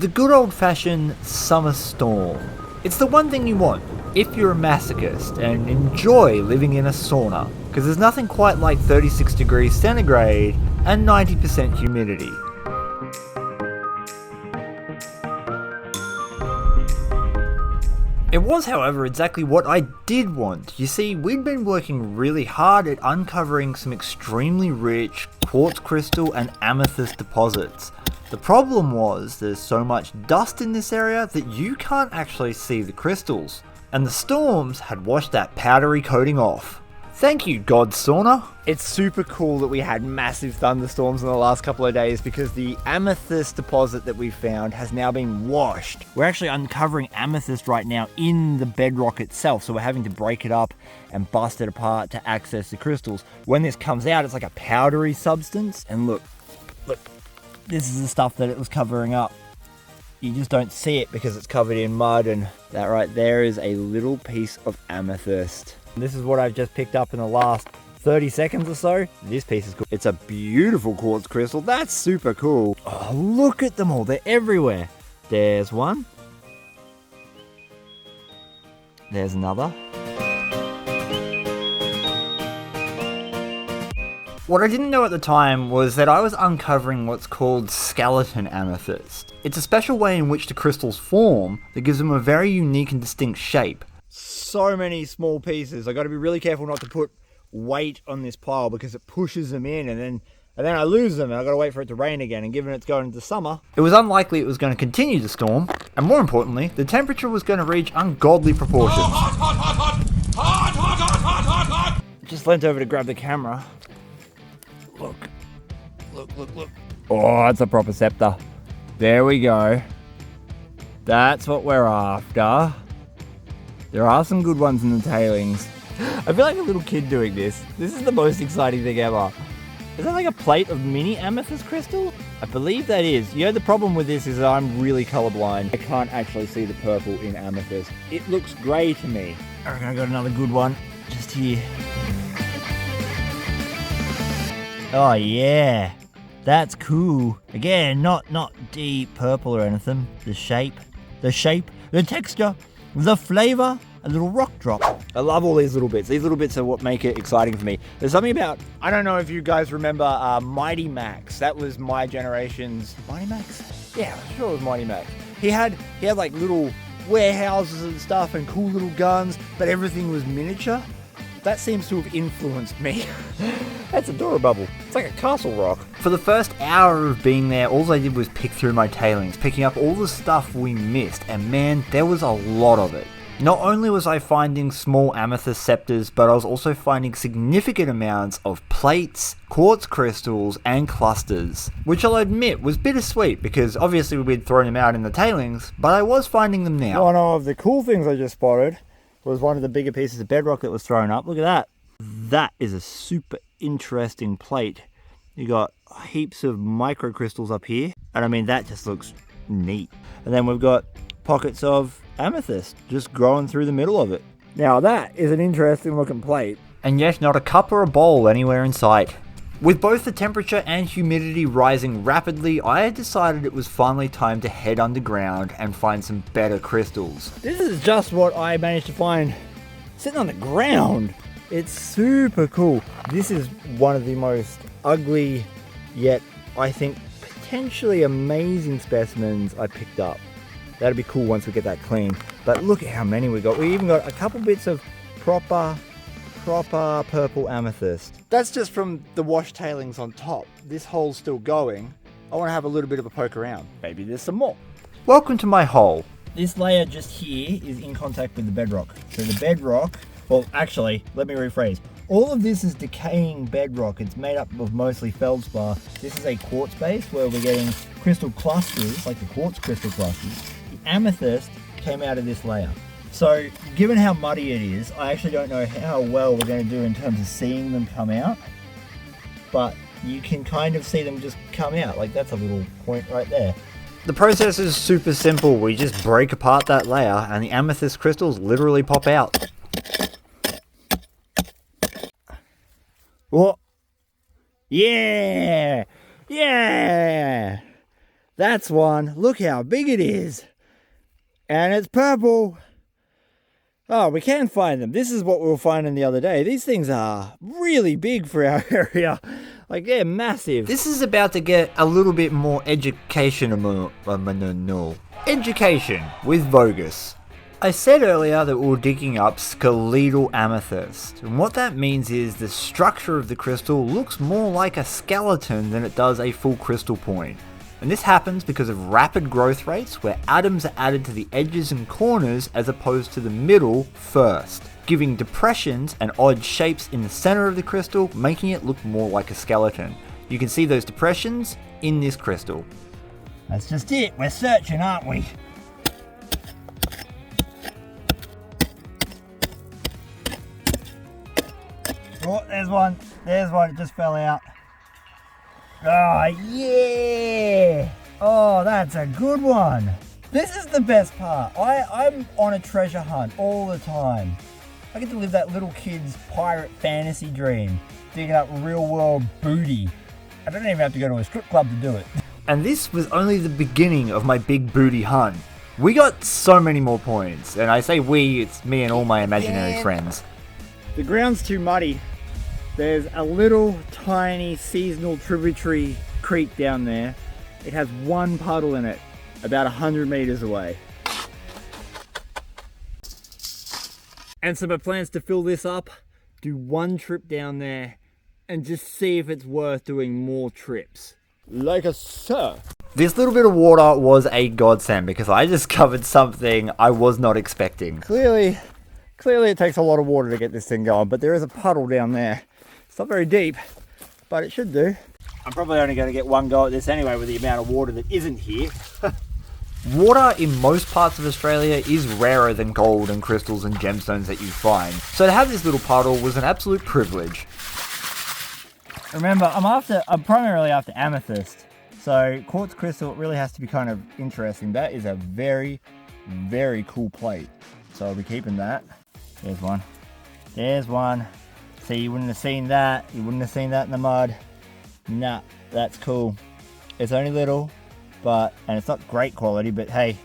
The good old-fashioned summer storm. It's the one thing you want if you're a masochist and enjoy living in a sauna, because there's nothing quite like 36 degrees centigrade and 90% humidity. It was, however, exactly what I did want. You see, we'd been working really hard at uncovering some extremely rich quartz crystal and amethyst deposits. The problem was there's so much dust in this area that you can't actually see the crystals, and the storms had washed that powdery coating off. Thank you, God Sauna. It's super cool that we had massive thunderstorms in the last couple of days because the amethyst deposit that we found has now been washed. We're actually uncovering amethyst right now in the bedrock itself, so we're having to break it up and bust it apart to access the crystals. When this comes out, it's like a powdery substance, and look, this is the stuff that it was covering up. You just don't see it because it's covered in mud, and that right there is a little piece of amethyst. This is what I've just picked up in the last 30 seconds or so. This piece is cool. It's a beautiful quartz crystal. That's super cool. Oh, look at them all. They're everywhere. There's one. There's another. What I didn't know at the time was that I was uncovering what's called skeleton amethyst. It's a special way in which the crystals form that gives them a very unique and distinct shape. So many small pieces. I got to be really careful not to put weight on this pile because it pushes them in, and then I lose them, and I got to wait for it to rain again. And given it's going into summer, it was unlikely it was going to continue to storm, and more importantly, the temperature was going to reach ungodly proportions. Just leant over to grab the camera. Look. Oh, it's a proper scepter. There we go. That's what we're after. There are some good ones in the tailings. I feel like a little kid doing this. This is the most exciting thing ever. Is that like a plate of mini amethyst crystal? I believe that is. You know, the problem with this is that I'm really colorblind. I can't actually see the purple in amethyst. It looks grey to me. I reckon I got another good one just here. Oh yeah, that's cool. Again, not deep purple or anything. The shape, the texture, the flavor, a little rock drop. I love all these little bits. These little bits are what make it exciting for me. There's something about, I don't know if you guys remember Mighty Max. That was my generation's, Mighty Max? Yeah, I'm sure it was Mighty Max. He had like little warehouses and stuff and cool little guns, but everything was miniature. That seems to have influenced me. That's adorable. It's like a castle rock. For the first hour of being there, all I did was pick through my tailings, picking up all the stuff we missed, and man, there was a lot of it. Not only was I finding small amethyst scepters, but I was also finding significant amounts of plates, quartz crystals, and clusters, which I'll admit was bittersweet because obviously we'd thrown them out in the tailings, but I was finding them now. One of the cool things I just spotted was one of the bigger pieces of bedrock that was thrown up. Look at that. That is a super interesting plate. You got heaps of microcrystals up here, and I mean that just looks neat. And then we've got pockets of amethyst just growing through the middle of it. Now that is an interesting looking plate. And yet not a cup or a bowl anywhere in sight. With both the temperature and humidity rising rapidly, I had decided it was finally time to head underground and find some better crystals. This is just what I managed to find sitting on the ground. It's super cool. This is one of the most ugly, yet I think potentially amazing specimens I picked up. That'd be cool once we get that clean. But look at how many we got. We even got a couple bits of proper purple amethyst. That's just from the wash tailings on top. This hole's still going. I want to have a little bit of a poke around. Maybe there's some more. Welcome to my hole. This layer just here is in contact with the bedrock. So the bedrock, well actually, let me rephrase. All of this is decaying bedrock. It's made up of mostly feldspar. This is a quartz base where we're getting crystal clusters, like the quartz crystal clusters. The amethyst came out of this layer. So, given how muddy it is, I actually don't know how well we're going to do in terms of seeing them come out. But you can kind of see them just come out. Like, that's a little point right there. The process is super simple. We just break apart that layer and the amethyst crystals literally pop out. What? Yeah! Yeah! That's one. Look how big it is. And it's purple. Oh, we can find them. This is what we were finding the other day. These things are really big for our area. Like, they're massive. This is about to get a little bit more education with Vogus. I said earlier that we were digging up skeletal amethyst, and what that means is the structure of the crystal looks more like a skeleton than it does a full crystal point. And this happens because of rapid growth rates where atoms are added to the edges and corners as opposed to the middle first, giving depressions and odd shapes in the center of the crystal, making it look more like a skeleton. You can see those depressions in this crystal. That's just it. We're searching, aren't we? Oh, there's one. There's one. It just fell out. Oh, yeah. Oh, that's a good one. This is the best part. I'm on a treasure hunt all the time. I get to live that little kid's pirate fantasy dream, digging up real world booty. I don't even have to go to a strip club to do it. And this was only the beginning of my big booty hunt. We got so many more points, and I say we, it's me and all my imaginary friends. The ground's too muddy. There's a little tiny seasonal tributary creek down there. It has one puddle in it, about 100 meters away. And so my plan's to fill this up, do one trip down there, and just see if it's worth doing more trips. Like a sir. This little bit of water was a godsend because I discovered something I was not expecting. Clearly it takes a lot of water to get this thing going, but there is a puddle down there. It's not very deep, but it should do. I'm probably only going to get one go at this anyway with the amount of water that isn't here. Water in most parts of Australia is rarer than gold and crystals and gemstones that you find, so to have this little puddle was an absolute privilege. Remember, I'm primarily after amethyst, so quartz crystal really has to be kind of interesting. That is a very, very cool plate, so I'll be keeping that. There's one. There's one. See, you wouldn't have seen that. You wouldn't have seen that in the mud. Nah, that's cool. It's only little, and it's not great quality, but hey,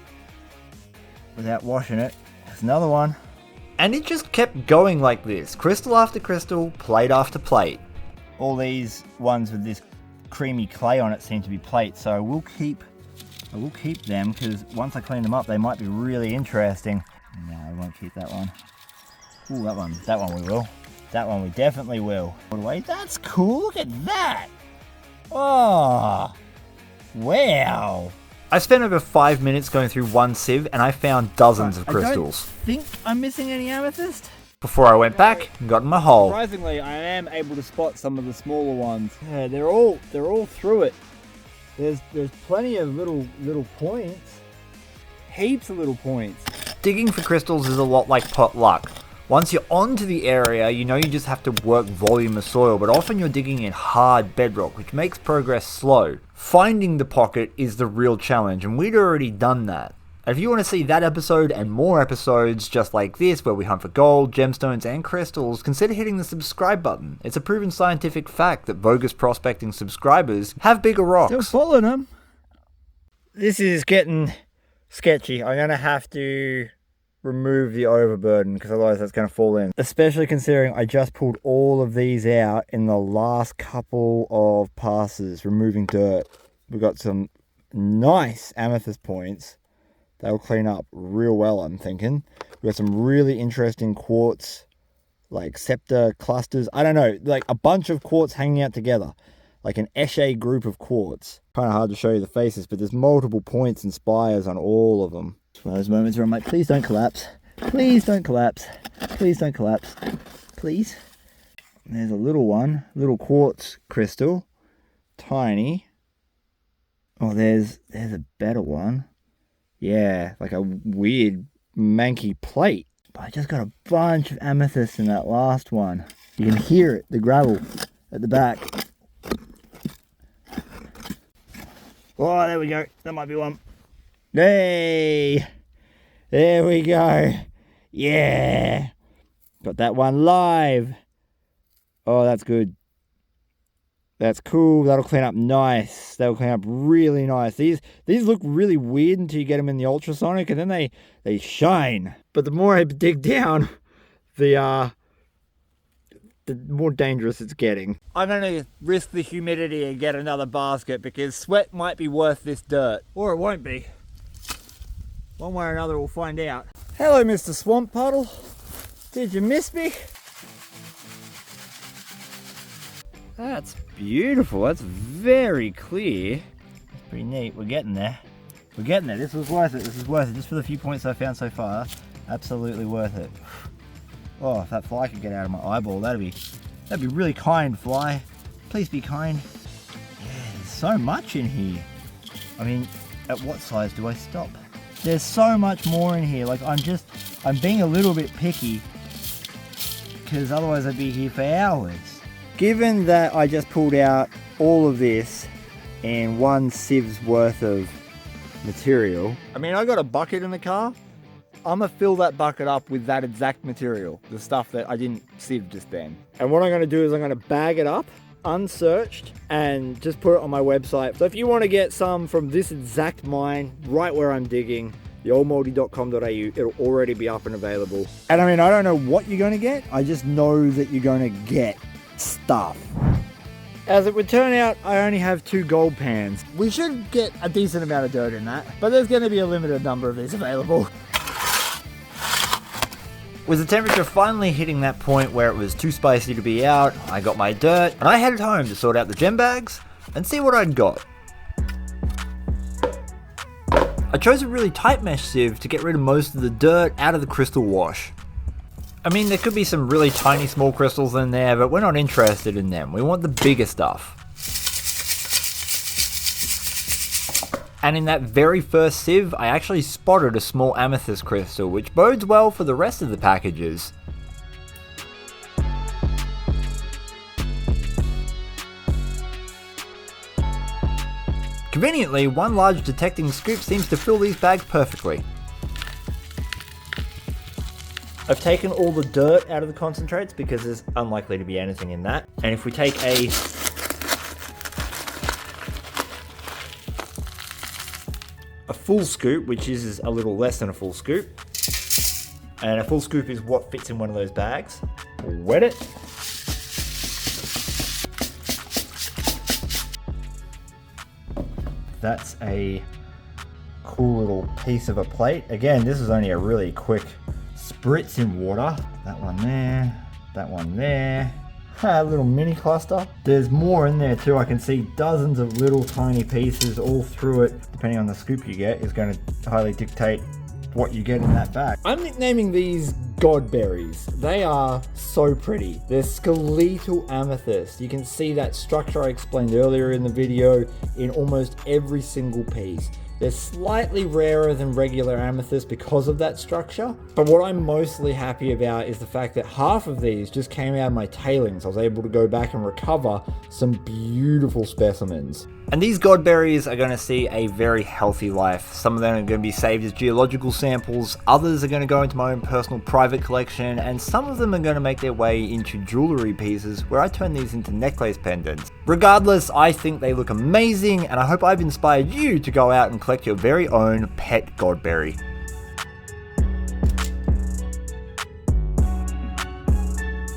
without washing it, there's another one. And it just kept going like this, crystal after crystal, plate after plate. All these ones with this creamy clay on it seem to be plates, so I will keep them, because once I clean them up, they might be really interesting. No, I won't keep that one. Ooh, that one we will. That one we definitely will. Wait, that's cool. Look at that. Oh, wow. I spent over 5 minutes going through one sieve and I found dozens of crystals. I don't think I'm missing any amethyst. Before I went back and got in my hole. Surprisingly, I am able to spot some of the smaller ones. Yeah, they're all through it. There's plenty of little points. Heaps of little points. Digging for crystals is a lot like pot luck. Once you're onto the area, you know you just have to work volume of soil, but often you're digging in hard bedrock, which makes progress slow. Finding the pocket is the real challenge, and we'd already done that. If you want to see that episode and more episodes just like this, where we hunt for gold, gemstones, and crystals, consider hitting the subscribe button. It's a proven scientific fact that Vogus prospecting subscribers have bigger rocks. Still following them. This is getting sketchy. I'm going to have to remove the overburden because otherwise that's going to fall in. Especially considering I just pulled all of these out in the last couple of passes, removing dirt. We've got some nice amethyst points. They'll clean up real well, I'm thinking. We've got some really interesting quartz, like scepter clusters. I don't know, like a bunch of quartz hanging out together. Like an Esche group of quartz. Kind of hard to show you the faces, but there's multiple points and spires on all of them. It's one of those moments where I'm like, please don't collapse. Please don't collapse. Please don't collapse. Please. There's a little one, little quartz crystal. Tiny. Oh, there's a better one. Yeah, like a weird manky plate. But I just got a bunch of amethyst in that last one. You can hear it, the gravel at the back. Oh, there we go. That might be one. Hey! There we go. Yeah! Got that one live. Oh, that's good. That's cool. That'll clean up nice. That'll clean up really nice. These look really weird until you get them in the ultrasonic, and then they shine. But the more I dig down, the more dangerous it's getting. I'm going to risk the humidity and get another basket because sweat might be worth this dirt. Or it won't be. One way or another, we'll find out. Hello, Mr. Swamp Puddle. Did you miss me? That's beautiful. That's very clear. That's pretty neat. We're getting there. We're getting there. This was worth it. This is worth it. Just for the few points I found so far. Absolutely worth it. Oh, if that fly could get out of my eyeball, that'd be really kind, fly. Please be kind. Yeah, there's so much in here. I mean, at what size do I stop? There's so much more in here. Like, I'm being a little bit picky because otherwise I'd be here for hours. Given that I just pulled out all of this and one siev's worth of material. I mean, I got a bucket in the car. I'm gonna fill that bucket up with that exact material, the stuff that I didn't sieve just then. And what I'm gonna do is I'm gonna bag it up, unsearched, and just put it on my website. So if you wanna get some from this exact mine, right where I'm digging, theoldmoldy.com.au, it'll already be up and available. And I mean, I don't know what you're gonna get, I just know that you're gonna get stuff. As it would turn out, I only have 2 gold pans. We should get a decent amount of dirt in that, but there's gonna be a limited number of these available. With the temperature finally hitting that point where it was too spicy to be out, I got my dirt, and I headed home to sort out the gem bags and see what I'd got. I chose a really tight mesh sieve to get rid of most of the dirt out of the crystal wash. I mean, there could be some really tiny small crystals in there, but we're not interested in them. We want the bigger stuff. And in that very first sieve, I actually spotted a small amethyst crystal, which bodes well for the rest of the packages. Conveniently, one large detecting scoop seems to fill these bags perfectly. I've taken all the dirt out of the concentrates because there's unlikely to be anything in that. And if we take a full scoop, which is a little less than a full scoop, and a full scoop is what fits in one of those bags, we'll wet it. That's a cool little piece of a plate. Again, this is only a really quick spritz in water. That one there, that one there. A little mini cluster. There's more in there too. I can see dozens of little tiny pieces all through it. Depending on the scoop you get is going to highly dictate what you get in that bag. I'm nicknaming these godberries. They are so pretty. They're skeletal amethyst. You can see that structure I explained earlier in the video in almost every single piece. They're slightly rarer than regular amethyst because of that structure, but what I'm mostly happy about is the fact that half of these just came out of my tailings. I was able to go back and recover some beautiful specimens. And these godberries are going to see a very healthy life. Some of them are going to be saved as geological samples, others are going to go into my own personal private collection, and some of them are going to make their way into jewelry pieces where I turn these into necklace pendants. Regardless, I think they look amazing, and I hope I've inspired you to go out and collect your very own pet godberry.